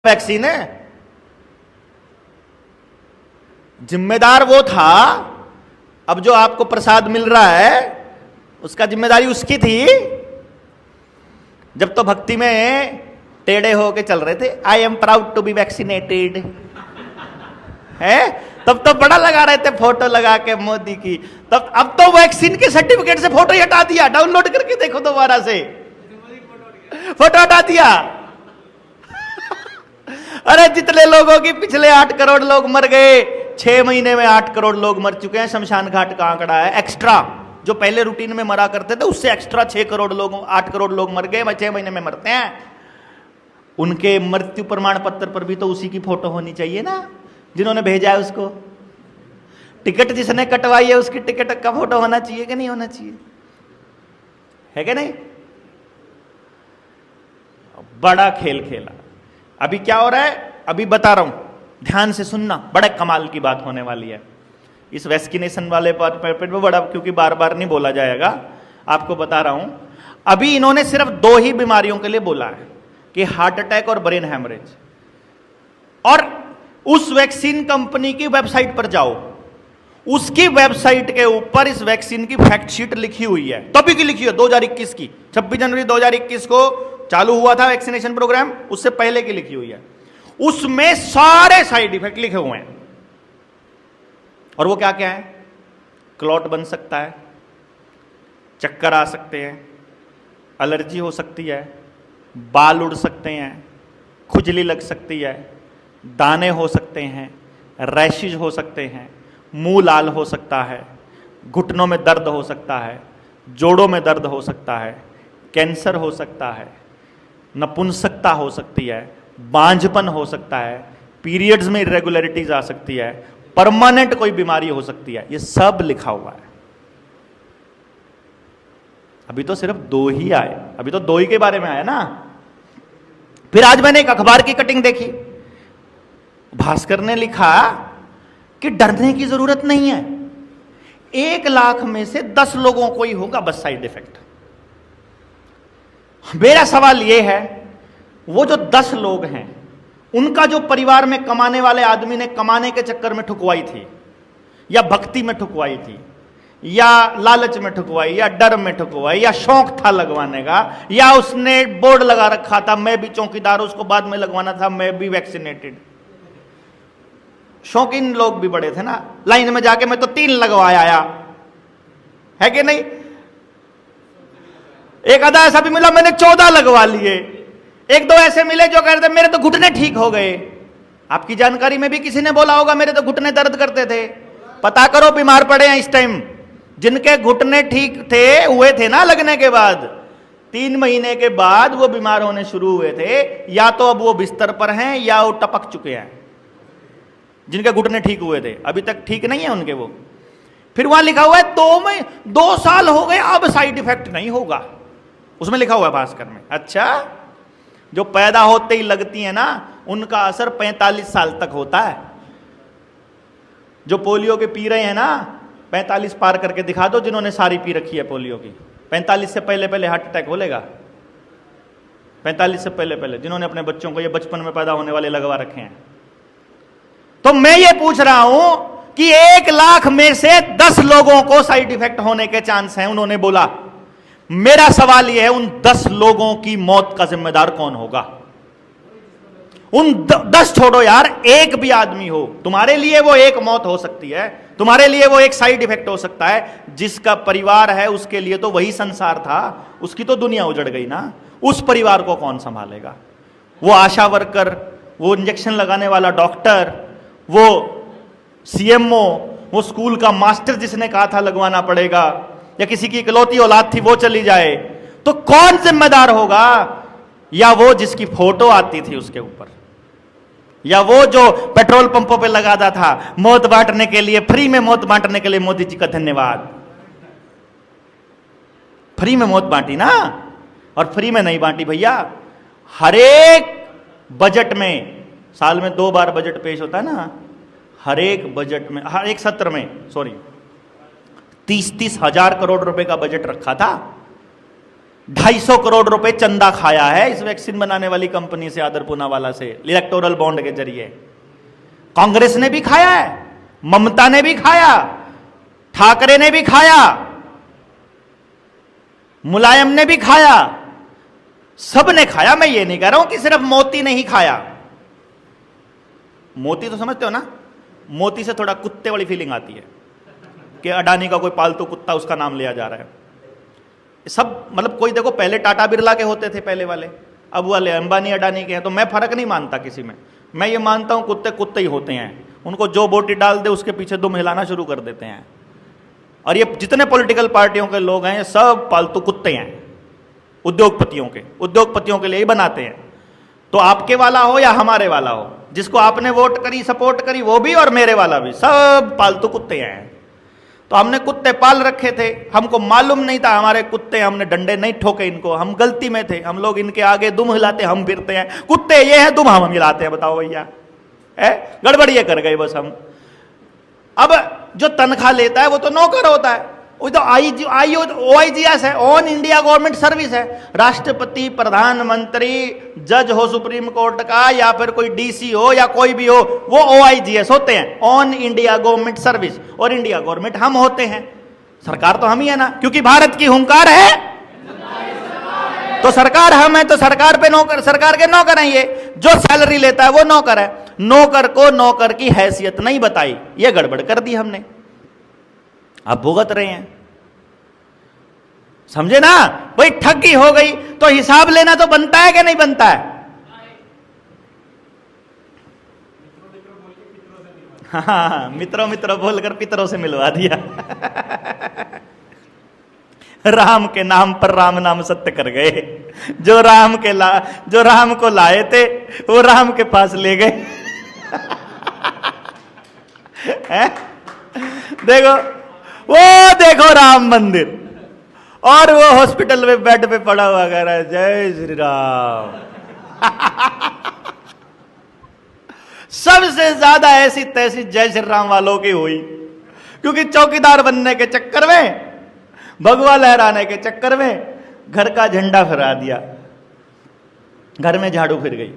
Vaccine है। जिम्मेदार वो था, अब जो आपको प्रसाद मिल रहा है उसका जिम्मेदारी उसकी थी। जब तो भक्ति में टेढ़े होके चल रहे थे, I am proud to be vaccinated है, तब तो बड़ा लगा रहे थे फोटो लगा के मोदी की। तब अब तो वैक्सीन के सर्टिफिकेट से फोटो ही हटा दिया, डाउनलोड करके देखो दोबारा से, फोटो हटा दिया। अरे जितने लोगों की पिछले 8 करोड़ लोग मर गए, 6 महीने में 8 करोड़ लोग मर चुके हैं। शमशान घाट का आंकड़ा है, एक्स्ट्रा जो पहले रूटीन में मरा करते थे उससे एक्स्ट्रा 6 करोड़ लोग, 8 करोड़ लोग मर गए, 6 महीने में मरते हैं। उनके मृत्यु प्रमाण पत्र पर भी तो उसी की फोटो होनी चाहिए ना, जिन्होंने भेजा है उसको। टिकट जिसने कटवाई है उसकी टिकट का फोटो होना चाहिए कि नहीं होना चाहिए, है कि नहीं? बड़ा खेल खेला। अभी क्या हो रहा है, अभी बता रहा हूं, ध्यान से सुनना, बड़े कमाल की बात होने वाली है इस वैक्सीनेशन वाले पर बड़ा, क्योंकि बार बार नहीं बोला जाएगा, आपको बता रहा हूं। अभी इन्होंने सिर्फ 2 ही बीमारियों के लिए बोला है कि हार्ट अटैक और ब्रेन हैमरेज। और उस वैक्सीन कंपनी की वेबसाइट पर जाओ, उसकी वेबसाइट के ऊपर इस वैक्सीन की फैक्ट शीट लिखी हुई है, तभी की लिखी है 2021 की, 26 जनवरी 2021 को चालू हुआ था वैक्सीनेशन प्रोग्राम, उससे पहले की लिखी हुई है। उसमें सारे साइड इफेक्ट लिखे हुए हैं। और वो क्या क्या है? क्लॉट बन सकता है, चक्कर आ सकते हैं, एलर्जी हो सकती है, बाल उड़ सकते हैं, खुजली लग सकती है, दाने हो सकते हैं, रैशेज हो सकते हैं, मुंह लाल हो सकता है, घुटनों में दर्द हो सकता है, जोड़ों में दर्द हो सकता है, कैंसर हो सकता है, नपुंसकता हो सकती है, बांझपन हो सकता है, पीरियड्स में इरेगुलरिटीज आ सकती है, परमानेंट कोई बीमारी हो सकती है। ये सब लिखा हुआ है। अभी तो सिर्फ 2 ही आए, अभी तो 2 ही के बारे में आया ना। फिर आज मैंने एक अखबार की कटिंग देखी, भास्कर ने लिखा कि डरने की जरूरत नहीं है, 1 लाख में से 10 लोगों को ही होगा बस साइड इफेक्ट। मेरा सवाल यह है, वो जो 10 लोग हैं उनका जो परिवार में कमाने वाले आदमी ने कमाने के चक्कर में ठुकवाई थी, या भक्ति में ठुकवाई थी, या लालच में ठुकवाई, या डर में ठुकवाई, या शौक था लगवाने का, या उसने बोर्ड लगा रखा था मैं भी चौकीदार, उसको बाद में लगवाना था मैं भी वैक्सीनेटेड। शौकीन लोग भी बड़े थे ना, लाइन में जाके मैं तो 3 लगवाया आया, है कि नहीं? एक आधा ऐसा भी मिला मैंने 14 लगवा लिए। 1-2 ऐसे मिले जो कह रहे थे मेरे तो घुटने ठीक हो गए। आपकी जानकारी में भी किसी ने बोला होगा मेरे तो घुटने दर्द करते थे। पता करो बीमार पड़े हैं इस टाइम, जिनके घुटने ठीक थे हुए थे ना लगने के बाद, 3 महीने के बाद वो बीमार होने शुरू हुए थे, या तो अब वो बिस्तर पर हैं या वो टपक चुके हैं। जिनके घुटने ठीक हुए थे अभी तक ठीक नहीं है उनके वो। फिर वहां लिखा हुआ है 2 साल हो गए अब साइड इफेक्ट नहीं होगा, उसमें लिखा हुआ है भास्कर में। अच्छा, जो पैदा होते ही लगती है ना उनका असर 45 साल तक होता है। जो पोलियो के पी रहे हैं ना, 45 पार करके दिखा दो जिन्होंने सारी पी रखी है पोलियो की। 45 से पहले पहले हार्ट अटैक बोलेगा, 45 से पहले पहले जिन्होंने अपने बच्चों को ये बचपन में पैदा होने वाले लगवा रखे हैं। तो मैं ये पूछ रहा हूं कि 1 लाख में से 10 लोगों को साइड इफेक्ट होने के चांस हैं, उन्होंने बोला। मेरा सवाल यह है, उन 10 लोगों की मौत का जिम्मेदार कौन होगा? उन 10 छोड़ो यार, 1 भी आदमी हो, तुम्हारे लिए वो 1 मौत हो सकती है, तुम्हारे लिए वो 1 साइड इफेक्ट हो सकता है। जिसका परिवार है उसके लिए तो वही संसार था, उसकी तो दुनिया उजड़ गई ना। उस परिवार को कौन संभालेगा? वो आशा वर्कर, वो इंजेक्शन लगाने वाला डॉक्टर, वो सीएमओ, वो स्कूल का मास्टर जिसने कहा था लगवाना पड़ेगा, या किसी की इकलौती औलाद थी वो चली जाए, तो कौन जिम्मेदार होगा? या वो जिसकी फोटो आती थी उसके ऊपर, या वो जो पेट्रोल पंपों पे लगाता था मौत बांटने के लिए, फ्री में मौत बांटने के लिए मोदी जी का धन्यवाद। फ्री में मौत बांटी ना, और फ्री में नहीं बांटी भैया। हर एक बजट में, साल में 2 बार बजट पेश होता है ना, हर एक बजट में, हर एक सत्र में 30-30 हजार करोड़ रुपए का बजट रखा था। 250 करोड़ रुपए चंदा खाया है इस वैक्सीन बनाने वाली कंपनी से, आदर पूनावाला से, इलेक्टोरल बॉन्ड के जरिए। कांग्रेस ने भी खाया है, ममता ने भी खाया, ठाकरे ने भी खाया, मुलायम ने भी खाया, सब ने खाया। मैं ये नहीं कह रहा हूं कि सिर्फ मोती ने ही खाया। मोती तो समझते हो ना, मोती से थोड़ा कुत्ते वाली फीलिंग आती है कि अडानी का कोई पालतू कुत्ता उसका नाम लिया जा रहा है। सब मतलब कोई देखो, पहले टाटा बिरला के होते थे पहले वाले, अब वाले अंबानी अडानी के हैं। तो मैं फर्क नहीं मानता किसी में, मैं ये मानता हूं कुत्ते कुत्ते ही होते हैं, उनको जो बोटी डाल दे उसके पीछे दुम हिलाना शुरू कर देते हैं। और ये जितने पॉलिटिकल पार्टियों के लोग हैं ये सब पालतू कुत्ते हैं, उद्योगपतियों के लिए ही बनाते हैं। तो आपके वाला हो या हमारे वाला हो, जिसको आपने वोट करी, सपोर्ट करी, वो भी और मेरे वाला भी, सब पालतू कुत्ते हैं। तो हमने कुत्ते पाल रखे थे, हमको मालूम नहीं था हमारे कुत्ते, हमने डंडे नहीं ठोके इनको, हम गलती में थे। हम लोग इनके आगे दुम हिलाते हम फिरते हैं, कुत्ते ये हैं दुम हम हिलाते हैं। बताओ भैया, गड़बड़ ये कर गए बस हम। अब जो तनख्वाह लेता है वो तो नौकर होता है, वो तो OIGS है, ऑन इंडिया गवर्नमेंट सर्विस है। राष्ट्रपति, प्रधानमंत्री, जज हो सुप्रीम कोर्ट का, या फिर कोई DC हो या कोई भी हो, वो OIGS होते हैं, ऑन इंडिया गवर्नमेंट सर्विस। और इंडिया गवर्नमेंट हम होते हैं, सरकार तो हम ही है ना, क्योंकि भारत की हुंकार है तो सरकार हम है, तो सरकार पे नौकर, सरकार के नौकर हैं ये। जो सैलरी लेता है वो नौकर है, नौकर को नौकर की हैसियत नहीं बताई, ये गड़बड़ कर दी हमने, अब भुगत रहे हैं। समझे ना भाई, ठगी हो गई तो हिसाब लेना तो बनता है कि नहीं बनता है? हाँ, मित्रों मित्रों बोलकर पितरों से मिलवा दिया। राम के नाम पर राम नाम सत्य कर गए। जो राम को लाए थे वो राम के पास ले गए। देखो राम मंदिर, और वो हॉस्पिटल में बेड पे पड़ा हुआ कह रहा है जय श्री राम। सबसे ज्यादा ऐसी तैसी जय श्री राम वालों की हुई, क्योंकि चौकीदार बनने के चक्कर में, भगवा लहराने के चक्कर में घर का झंडा फहरा दिया, घर में झाड़ू फिर गई,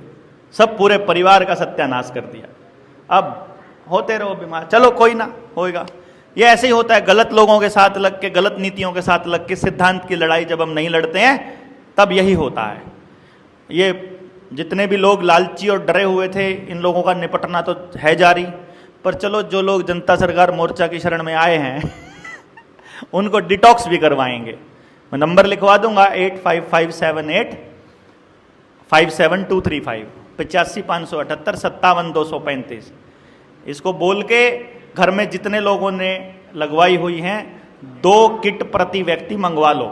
सब पूरे परिवार का सत्यानाश कर दिया। अब होते रहो बीमार, चलो कोई ना, होएगा। ये ऐसे ही होता है, गलत लोगों के साथ लग के, गलत नीतियों के साथ लग के, सिद्धांत की लड़ाई जब हम नहीं लड़ते हैं तब यही होता है। ये जितने भी लोग लालची और डरे हुए थे, इन लोगों का निपटना तो है जारी। पर चलो, जो लोग जनता सरकार मोर्चा की शरण में आए हैं उनको डिटॉक्स भी करवाएंगे। मैं नंबर लिखवा दूंगा 85578 57235, 85,578 57,235। इसको बोल के घर में जितने लोगों ने लगवाई हुई हैं 2 किट प्रति व्यक्ति मंगवा लो।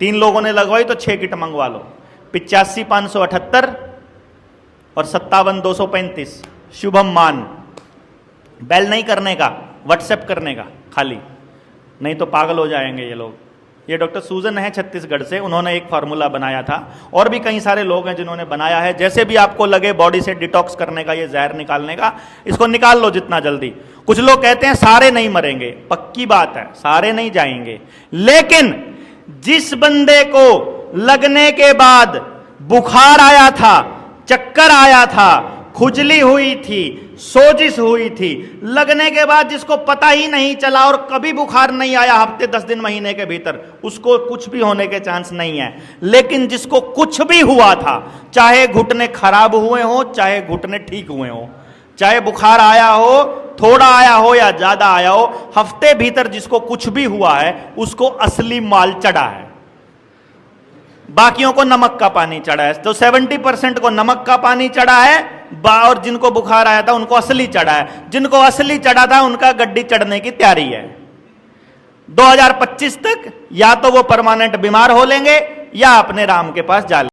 3 लोगों ने लगवाई तो 6 किट मंगवा लो। 85,578 और 57,235। शुभम मान, बेल नहीं करने का, व्हाट्सएप करने का खाली, नहीं तो पागल हो जाएंगे ये लोग। ये डॉक्टर सूजन है छत्तीसगढ़ से, उन्होंने एक फार्मूला बनाया था, और भी कई सारे लोग हैं जिन्होंने बनाया है। जैसे भी आपको लगे बॉडी से डिटॉक्स करने का, ये जहर निकालने का, इसको निकाल लो जितना जल्दी। कुछ लोग कहते हैं सारे नहीं मरेंगे, पक्की बात है, सारे नहीं जाएंगे, लेकिन जिस बंदे को लगने के बाद बुखार आया था, चक्कर आया था, खुजली हुई थी, सोजिश हुई थी, लगने के बाद जिसको पता ही नहीं चला और कभी बुखार नहीं आया हफ्ते 10 दिन महीने के भीतर, उसको कुछ भी होने के चांस नहीं है। लेकिन जिसको कुछ भी हुआ था, चाहे घुटने खराब हुए हो, चाहे घुटने ठीक हुए हो, चाहे बुखार आया हो, थोड़ा आया हो या ज्यादा आया हो, हफ्ते भीतर जिसको कुछ भी हुआ है उसको असली माल चढ़ा है। बाकियों को नमक का पानी चढ़ा है। तो 70% को नमक का पानी चढ़ा है, और जिनको बुखार आया था उनको असली चढ़ा है। जिनको असली चढ़ा था उनका गड्डी चढ़ने की तैयारी है। 2025 तक या तो वो परमानेंट बीमार हो लेंगे या अपने राम के पास जा लेंगे।